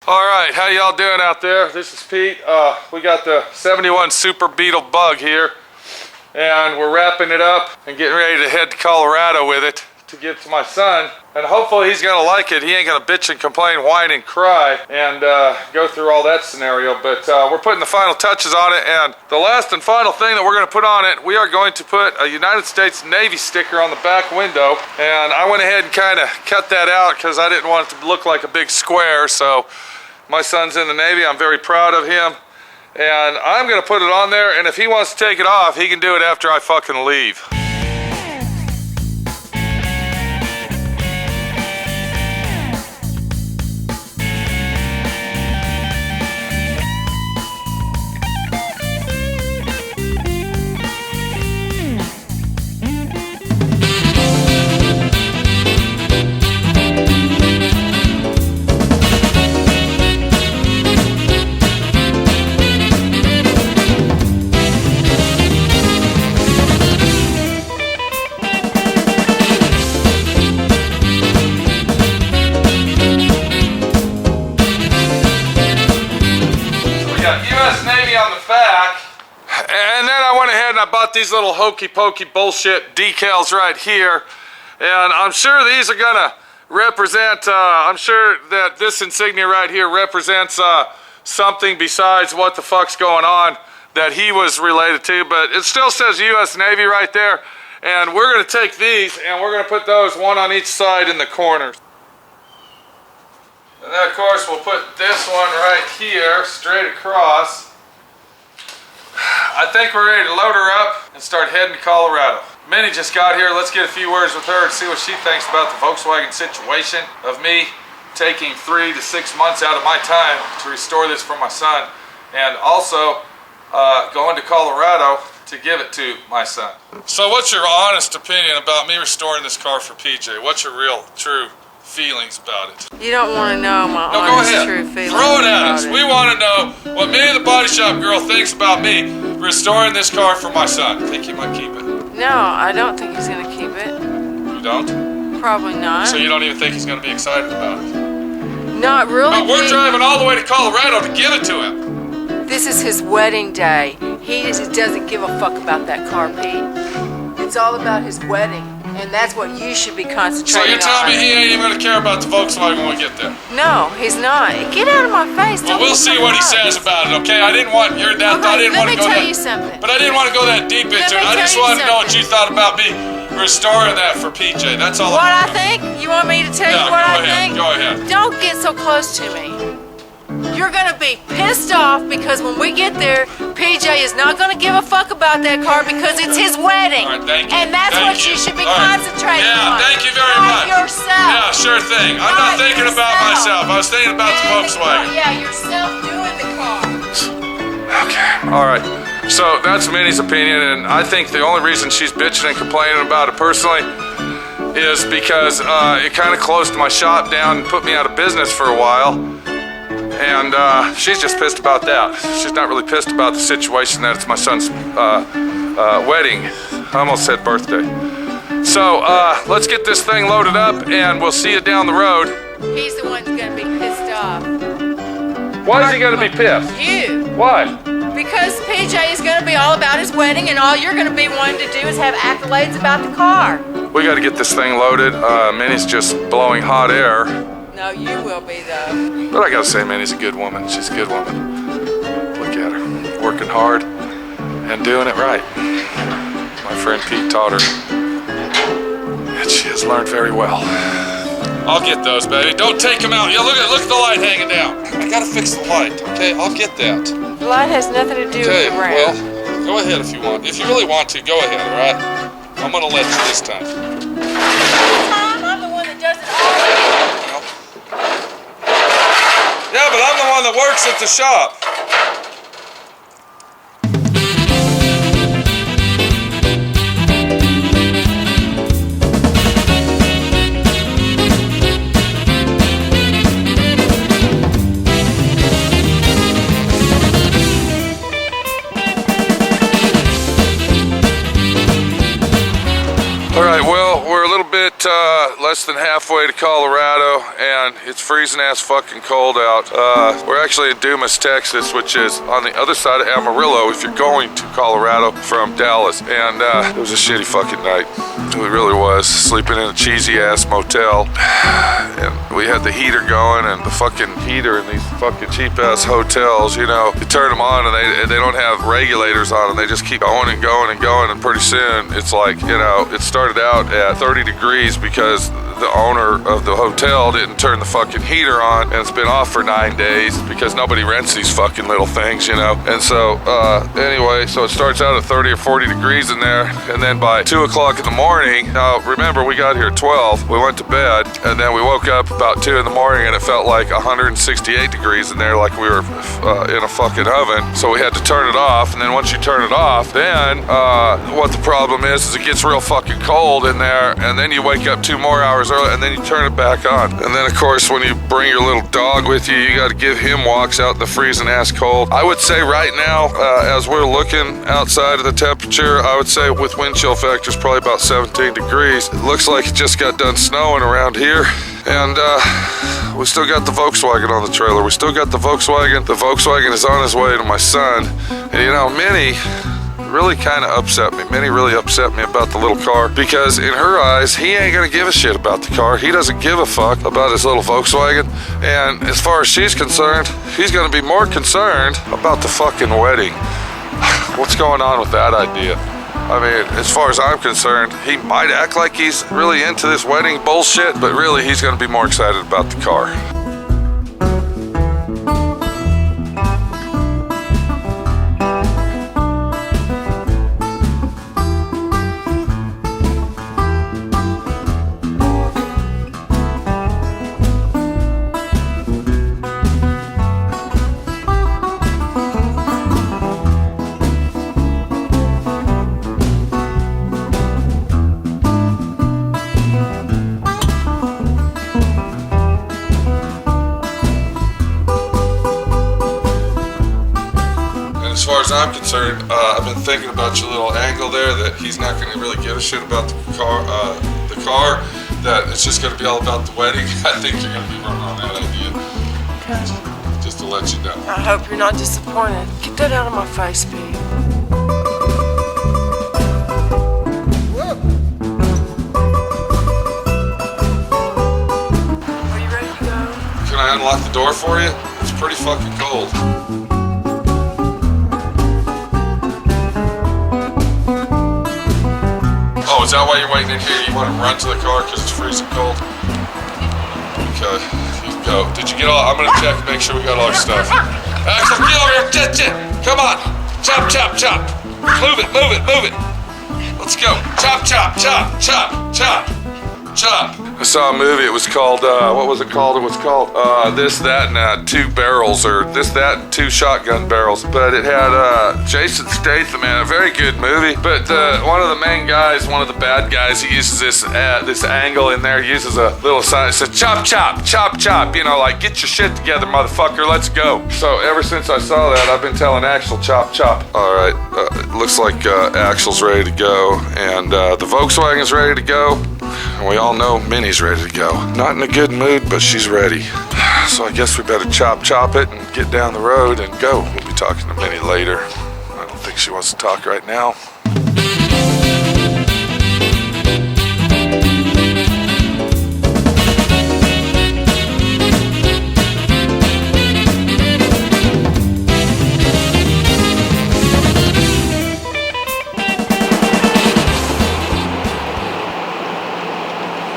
Alright, how y'all doing out there? This is Pete. We got the 71 Super Beetle Bug here, and we're wrapping it up and getting ready to head to Colorado with it to give to my son, and hopefully he's gonna like it. He ain't gonna bitch and complain, whine and cry and go through all that scenario, but we're putting the final touches on it, and the last and final thing that we're gonna put on it, we are going to put a United States Navy sticker on the back window, and I went ahead and kind of cut that out because I didn't want it to look like a big square. So my son's in the Navy, I'm very proud of him, and I'm gonna put it on there, and if he wants to take it off, he can do it after I fucking leave. On the back, and then I went ahead and I bought these little hokey pokey bullshit decals right here, and I'm sure these are gonna represent I'm sure that this insignia right here represents something besides what the fuck's going on that he was related to, but it still says US Navy right there, and we're gonna take these and we're gonna put those one on each side in the corners. And then of course we'll put this one right here straight across. I think we're ready to load her up and start heading to Colorado. Minnie just got here. Let's get a few words with her and see what she thinks about the Volkswagen situation of me taking 3 to 6 months out of my time to restore this for my son, and also going to Colorado to give it to my son. So what's your honest opinion about me restoring this car for PJ? What's your real, true feelings about it? You don't want to know my honest, true feelings. Throw it at us. We want to know what Minnie the Body Shop girl thinks about me restoring this car for my son. Think he might keep it? No, I don't think he's going to keep it. You don't? Probably not. So you don't even think he's going to be excited about it? Not really. But we're driving all the way to Colorado to give it to him. This is his wedding day. He just doesn't give a fuck about that car, Pete. It's all about his wedding. And that's what you should be concentrating on. So you're telling me he ain't even going to care about the Volkswagen when we get there? No, he's not. Get out of my face. Well, we'll see what he says about it, okay? I didn't want your that. Okay, I didn't want to go let me tell that, you something. But I didn't want to go that deep into it. I just wanted to know what you thought about me restoring that for PJ. That's all. What I think? You want me to tell you what I think? Go ahead. Don't get so close to me. You're gonna be pissed off because when we get there, PJ is not gonna give a fuck about that car because it's his wedding. All right, thank you. And that's what you should be concentrating on. Yeah, thank you very much. Yourself. Yeah, sure thing. I'm not thinking about myself. I was thinking about the Volkswagen. Yeah, yourself doing the car. Okay. All right. So that's Minnie's opinion, and I think the only reason she's bitching and complaining about it personally is because it kind of closed my shop down and put me out of business for a while. And she's just pissed about that. She's not really pissed about the situation that it's my son's wedding. I almost said birthday. So let's get this thing loaded up and we'll see you down the road. He's the one who's gonna be pissed off. Why is he gonna be pissed? You. Why? Because PJ is gonna be all about his wedding and all you're gonna be wanting to do is have accolades about the car. We gotta get this thing loaded. Minnie's just blowing hot air. No, you will be though. But I gotta say, Minnie's a good woman. She's a good woman. Look at her, working hard and doing it right. My friend Pete taught her, and she has learned very well. I'll get those, baby. Don't take them out. Yeah, look at the light hanging down. I gotta fix the light. Okay, I'll get that. The light has nothing to do with the ramp. Well, go ahead if you want. If you really want to, go ahead. All right. I'm gonna let you this time. I'm the one that does it all. Yeah, but I'm the one that works at the shop. All right, well, we're a little bit less than halfway to Colorado, and it's freezing ass fucking cold out. We're actually in Dumas, Texas, which is on the other side of Amarillo if you're going to Colorado from Dallas. And it was a shitty fucking night. It really was. Sleeping in a cheesy ass motel. And we had the heater going, and the fucking heater in these fucking cheap ass hotels, you know, you turn them on and they don't have regulators on them. They just keep going and going and going, and pretty soon it's like, you know, it started out at 30 degrees because the owner of the hotel didn't turn the fucking heater on, and it's been off for 9 days because nobody rents these fucking little things, you know. And so anyway, so it starts out at 30 or 40 degrees in there, and then by 2 o'clock in the morning, now remember we got here at 12, we went to bed, and then we woke up about 2 in the morning and it felt like 168 degrees in there, like we were in a fucking oven. So we had to turn it off, and then once you turn it off, then what the problem is it gets real fucking cold in there, and then you wake up 2 more hours early, and then you turn it back on. And then of course when you bring your little dog with you, you got to give him walks out in the freezing ass cold. I would say right now, as we're looking outside of the temperature, I would say with wind chill factors probably about 17 degrees. It looks like it just got done snowing around here. And we still got the Volkswagen on the trailer. We still got the Volkswagen. The Volkswagen is on his way to my son. And you know, Minnie really kind of upset me. Minnie really upset me about the little car, because in her eyes, he ain't gonna give a shit about the car. He doesn't give a fuck about his little Volkswagen. And as far as she's concerned, he's gonna be more concerned about the fucking wedding. What's going on with that idea? I mean, as far as I'm concerned, he might act like he's really into this wedding bullshit, but really he's gonna be more excited about the car. As far as I'm concerned, I've been thinking about your little angle there, that he's not going to really give a shit about the car, that it's just going to be all about the wedding. I think you're going to be wrong on that idea. Okay. Just to let you know. I hope you're not disappointed. Get that out of my face, Pete. Are you ready to go? Can I unlock the door for you? It's pretty fucking cold. Oh, is that why you're waiting in here? You want to run to the car because it's freezing cold? Okay, you go. Did you get all? I'm gonna check and make sure we got all our stuff. Axel, get over here! Get! Come on! Chop, chop, chop! Move it, move it, move it! Let's go! Chop, chop, chop, chop, chop, chop! I saw a movie. It was called what was it called? It was called This, That, and 2 Barrels, or This, That, and 2 Shotgun Barrels. But it had Jason Statham in it. A very good movie. But one of the main guys, one of the bad guys, he uses this angle in there. He uses a little sign that says chop, chop, chop, chop. You know, like, get your shit together, motherfucker. Let's go. So ever since I saw that, I've been telling Axel chop, chop. All right, it looks like Axel's ready to go, and the Volkswagen's ready to go. And we all know Minnie's ready to go. Not in a good mood, but she's ready. So I guess we better chop it and get down the road and go. We'll be talking to Minnie later. I don't think she wants to talk right now.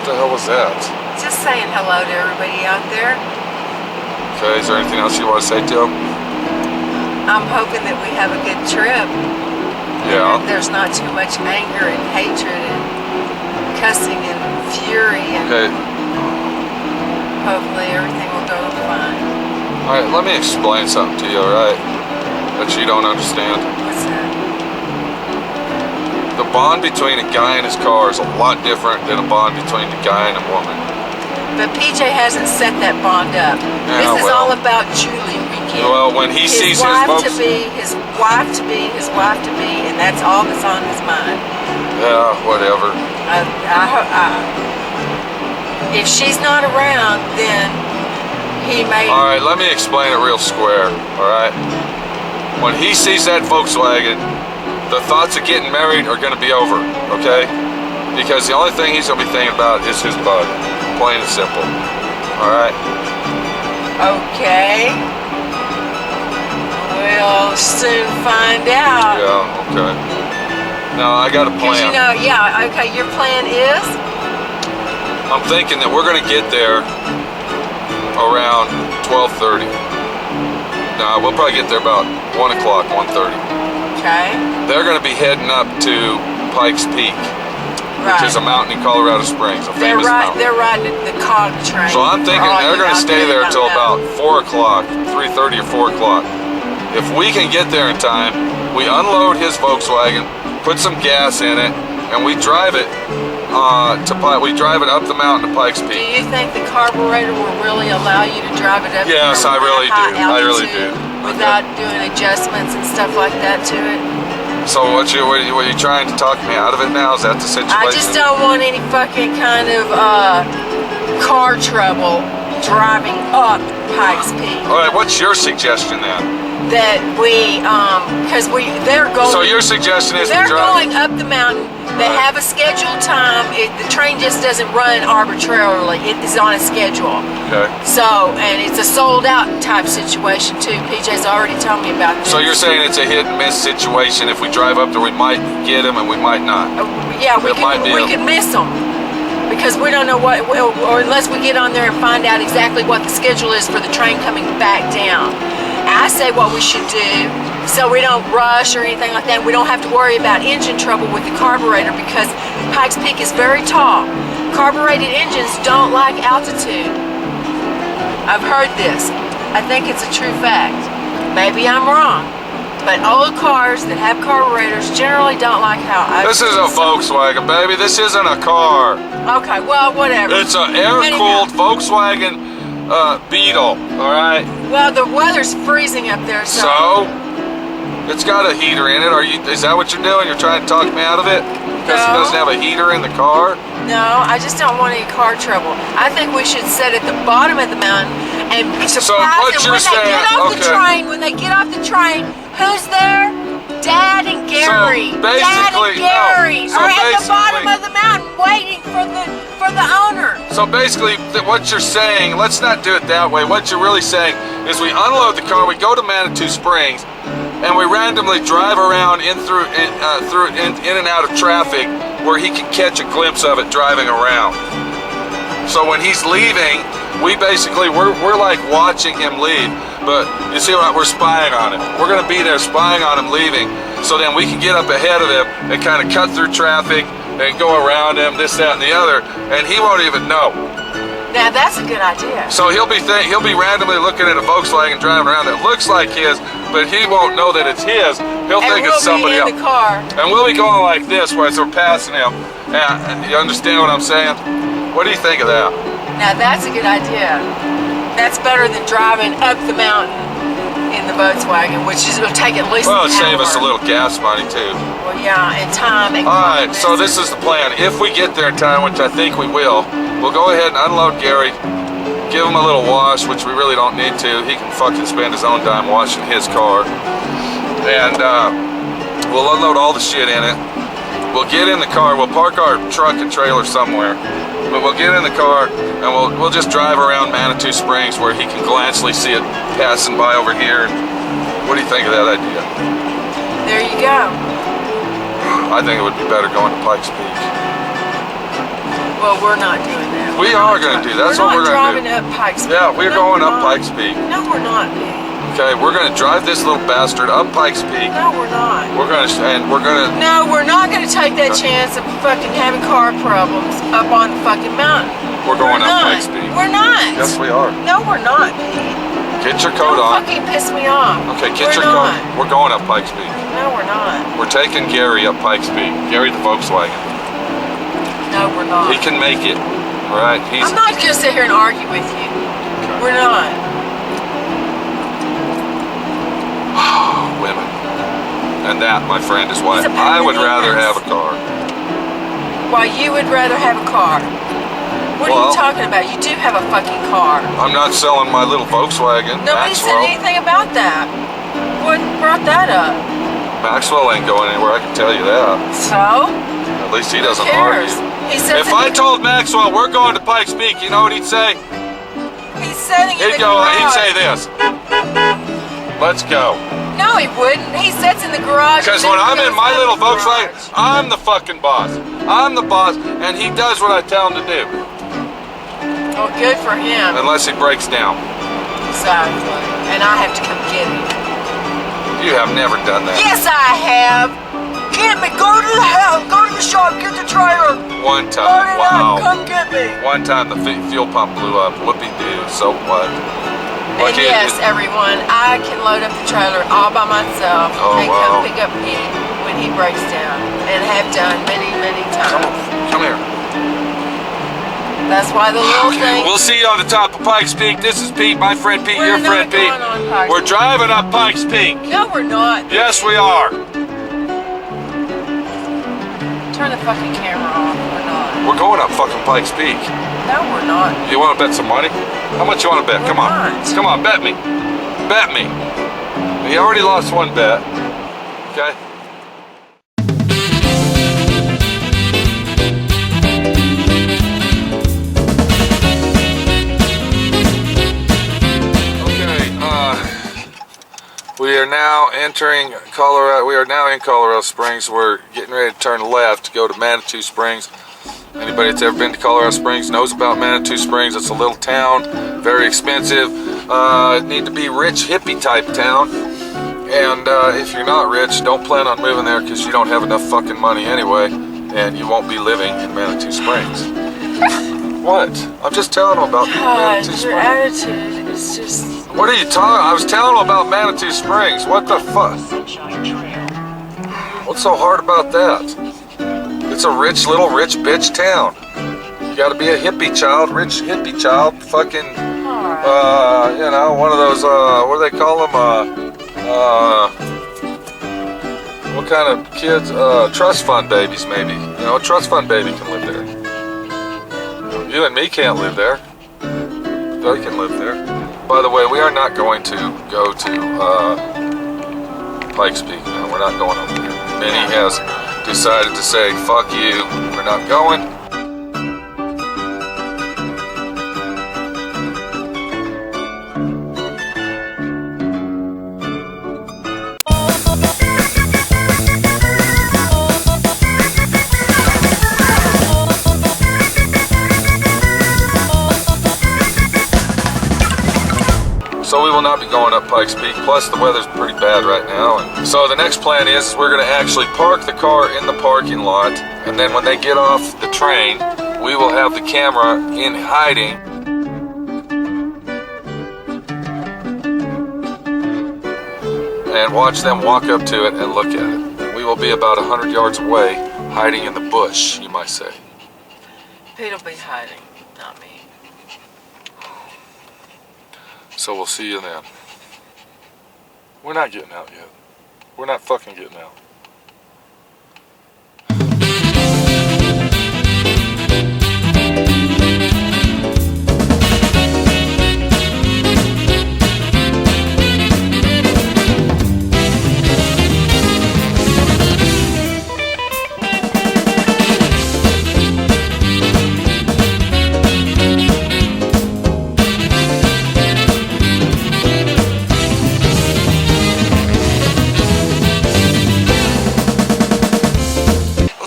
What the hell was that? Just saying hello to everybody out there. Okay, is there anything else you want to say to him? I'm hoping that we have a good trip. Yeah. And there's not too much anger and hatred and cussing and fury, and Okay. hopefully everything will go fine. Alright, let me explain something to you, alright? That you don't understand. What's that? The bond between a guy and his car is a lot different than a bond between a guy and a woman. But PJ hasn't set that bond up. Yeah, This is well. all about Julie weekend. Well, when he sees his wife to folks... be, his wife to be, his wife to be, and that's all that's on his mind. Yeah, whatever. if she's not around, then he may. All right, let me explain it real square. All right. When he sees that Volkswagen, the thoughts of getting married are going to be over. Okay. Because the only thing he's going to be thinking about is his bug. Plain and simple. All right. Okay. We'll soon find out. Yeah. Okay. Now I got a plan. You know, yeah. Okay. Your plan is. I'm thinking that we're going to get there around 12:30. No, we'll probably get there about 1 o'clock, 1:30. Okay. They're going to be heading up to Pikes Peak, which is a mountain in Colorado Springs, a famous mountain. They're riding the cog train. So I'm thinking they're going to stay there till about 4 o'clock, 3:30 or 4 o'clock. If we can get there in time, we unload his Volkswagen, put some gas in it, and we drive it up the mountain to Pikes Peak. Do you think the carburetor will really allow you to drive it up? Yes, I really do. I really do. Without doing adjustments and stuff like that to it? So what you trying to talk me out of it now? Is that the situation? I just don't want any fucking kind of car trouble driving up Pikes Peak. All right, what's your suggestion then? That we, because they're going. So your suggestion is they're going up the mountain. They have a scheduled time. The train just doesn't run arbitrarily. It is on a schedule. Okay. So, and it's a sold out type situation too. PJ's already told me about this. So you're saying it's a hit and miss situation. If we drive up there, we might get them and we might not. Yeah, we could miss them. Because we don't know what, or unless we get on there and find out exactly what the schedule is for the train coming back down. I say what we should do, so we don't rush or anything like that. We don't have to worry about engine trouble with the carburetor because Pikes Peak is very tall. Carbureted engines don't like altitude. I've heard this. I think it's a true fact. Maybe I'm wrong. But old cars that have carburetors generally don't like how This is a Volkswagen, baby. This isn't a car. Okay, well, whatever. It's an air-cooled Volkswagen Beetle, all right? Well, the weather's freezing up there, so it's got a heater in it. Is that what you're doing? You're trying to talk me out of it? Because it doesn't have a heater in the car? No, I just don't want any car trouble. I think we should sit at the bottom of the mountain and be surprised that when they get off the train, who's there? Dad and Gary. So basically, Dad and Gary are at the bottom of the mountain waiting for the owner. So basically, what you're saying, let's not do it that way. What you're really saying is we unload the car, we go to Manitou Springs, and we randomly drive around in and out of traffic where he can catch a glimpse of it driving around. So when he's leaving, we're like watching him leave. But you see what, we're spying on him. We're going to be there spying on him leaving, so then we can get up ahead of him and kind of cut through traffic and go around him, this, that, and the other, and he won't even know. Now that's a good idea. So he'll be randomly looking at a Volkswagen driving around that looks like his, but he won't know that it's his. He'll think it's somebody else. And we'll be in the car. And we'll be going like this as we're passing him. You understand what I'm saying? What do you think of that? Now that's a good idea. That's better than driving up the mountain in the Volkswagen, which will take at least Well, an it'll save hour. us a little gas money too. Well, yeah, and time. And Alright, so this is the plan. If we get there in time, which I think we will, we'll go ahead and unload Gary, give him a little wash, which we really don't need to. He can fucking spend his own time washing his car. And we'll unload all the shit in it. We'll get in the car, we'll park our truck and trailer somewhere. But we'll get in the car and we'll just drive around Manitou Springs where he can glancingly see it passing by over here. What do you think of that idea? There you go. I think it would be better going to Pikes Peak. Well, we're not doing that. We are going to do that. That's what we're going to do. We're not driving up Pikes Peak. Yeah, we're going up Pikes Peak. No, we're not. Okay, we're going to drive this little bastard up Pikes Peak. No, we're not. No, we're not going to take that chance of fucking having car problems up on the fucking mountain. We're going up Pikes Peak. We're not. Yes, we are. No, we're not, Pete. Get your coat Don't on. fucking piss me off. Okay, get your coat. We're going up Pikes Peak. No, we're not. We're taking Gary up Pikes Peak. Gary the Volkswagen. No, we're not. He can make it. All right. I'm not going to sit here and argue with you. Okay. We're not. Women. And that, my friend, is why I would rather have a car. Why you would rather have a car? What are you talking about? You do have a fucking car. I'm not selling my little Volkswagen. Nobody said Maxwell. anything about that. What brought that up? Maxwell ain't going anywhere, I can tell you that. So? At least he Who doesn't cares? argue. He says If I told Maxwell we're going to Pikes Peak, you know what he'd say? he's sitting in He'd the go, garage. he'd say this. Let's go. No, he wouldn't. He sits in the garage. Because and when then I'm in goes my out little the Volkswagen, garage. I'm the fucking boss. I'm the boss, and he does what I tell him to do. Well, good for him. Unless he breaks down. Exactly. And I have to come get him. You have never done that. Yes, I have. Get me. Go to the house. Go to the shop. Get the trailer. One Load time, it wow. up. Come get me. One time the fuel pump blew up. Whoopie-doo, so what? And yes, everyone, I can load up the trailer all by myself Oh, and wow. come pick up Pete when he breaks down, and have done many, many times. Come here. That's why the little thing. We'll see you on the top of Pikes Peak. This is Pete, my friend Pete, We're your friend not Pete. going on Pikes We're Peak. driving up Pikes Peak. No, we're not. Yes, we are. Turn the fucking camera off. We're not. We're going up fucking Pikes Peak. No, we're not. You want to bet some money? How much you want to bet? Come on. not. Come on, bet me. Bet me. He already lost one bet. Okay? We are now entering Colorado. We are now in Colorado Springs. We're getting ready to turn left to go to Manitou Springs. Anybody that's ever been to Colorado Springs knows about Manitou Springs. It's a little town, very expensive. Need to be rich hippie type town. And if you're not rich, don't plan on moving there because you don't have enough fucking money anyway, and you won't be living in Manitou Springs. What? I'm just telling them about Manitou Springs. Your attitude is just. What are you talking? I was telling them about Manitou Springs. What the fuck? What's so hard about that? It's a rich little rich bitch town. You gotta be a hippie child, rich hippie child, fucking, you know, one of those, what do they call them, what kind of kids, trust fund babies maybe. You know, a trust fund baby can live there. You and me can't live there. They can live there. By the way, we are not going to go to Pikes Peak. No, we're not going over there. Minnie has decided to say, fuck you, we're not going. So we will not be going up Pikes Peak, plus the weather's pretty bad right now. And so the next plan is we're gonna actually park the car in the parking lot, and then when they get off the train, we will have the camera in hiding. And watch them walk up to it and look at it. We will be about 100 yards away, hiding in the bush, you might say. Pete'll be hiding, not me. So we'll see you then. We're not getting out yet. We're not fucking getting out.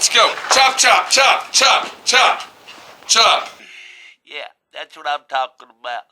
Chop, chop, chop, chop, chop, chop. Yeah, that's what I'm talking about.